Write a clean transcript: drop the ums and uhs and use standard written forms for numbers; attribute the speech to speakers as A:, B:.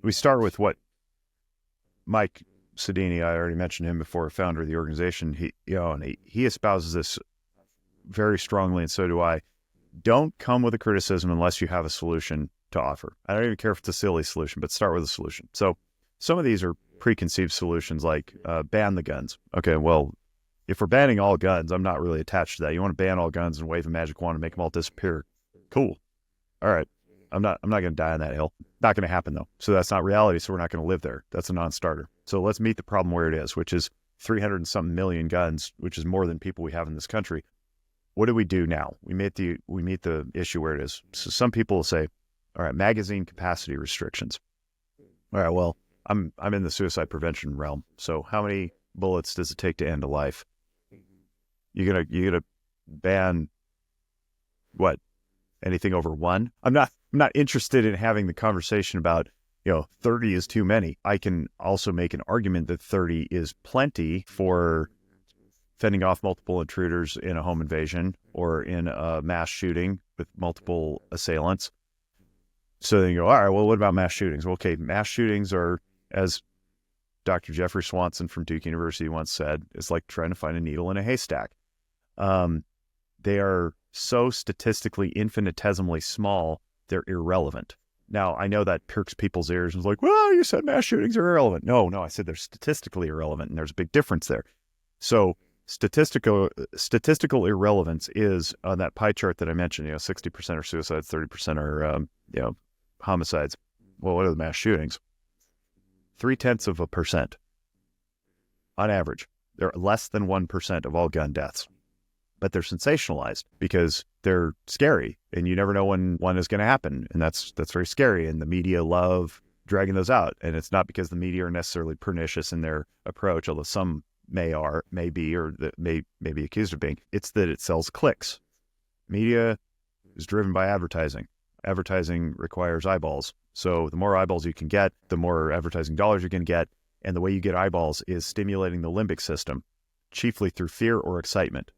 A: we start with what Mike Sedini, I already mentioned him before, founder of the organization. He espouses this very strongly, and so do I. Don't come with a criticism unless you have a solution to offer. I don't even care if it's a silly solution, but start with a solution. So some of these are preconceived solutions like ban the guns. Okay, well, if we're banning all guns, I'm not really attached to that. You want to ban all guns and wave a magic wand and make them all disappear. Cool. All right. I'm not going to die on that hill. Not going to happen though. So that's not reality. So we're not going to live there. That's a non-starter. So let's meet the problem where it is, which is 300 and something million guns, which is more than people we have in this country. What do we do now? We meet the issue where it is. So some people will say, all right, magazine capacity restrictions. All right, well, I'm in the suicide prevention realm. So how many bullets does it take to end a life? You're gonna ban what? Anything over one? I'm not interested in having the conversation about 30 is too many. I can also make an argument that 30 is plenty for fending off multiple intruders in a home invasion or in a mass shooting with multiple assailants. So then you go, all right, well, what about mass shootings? Well, okay, mass shootings are, as Dr. Jeffrey Swanson from Duke University once said, it's like trying to find a needle in a haystack. They are so statistically infinitesimally small, they're irrelevant. Now, I know that perks people's ears and is like, well, you said mass shootings are irrelevant. No, I said they're statistically irrelevant, and there's a big difference there. So statistical irrelevance is on that pie chart that I mentioned, 60% are suicides, 30% are, homicides. Well, what are the mass shootings? 0.3% on average. They're less than 1% of all gun deaths, but they're sensationalized because they're scary and you never know when one is going to happen. And that's very scary. And the media love dragging those out. And it's not because the media are necessarily pernicious in their approach, although some may be, or that may be accused of being. It's that it sells clicks. Media is driven by advertising. Advertising requires eyeballs. So the more eyeballs you can get, the more advertising dollars you can get. And the way you get eyeballs is stimulating the limbic system, chiefly through fear or excitement.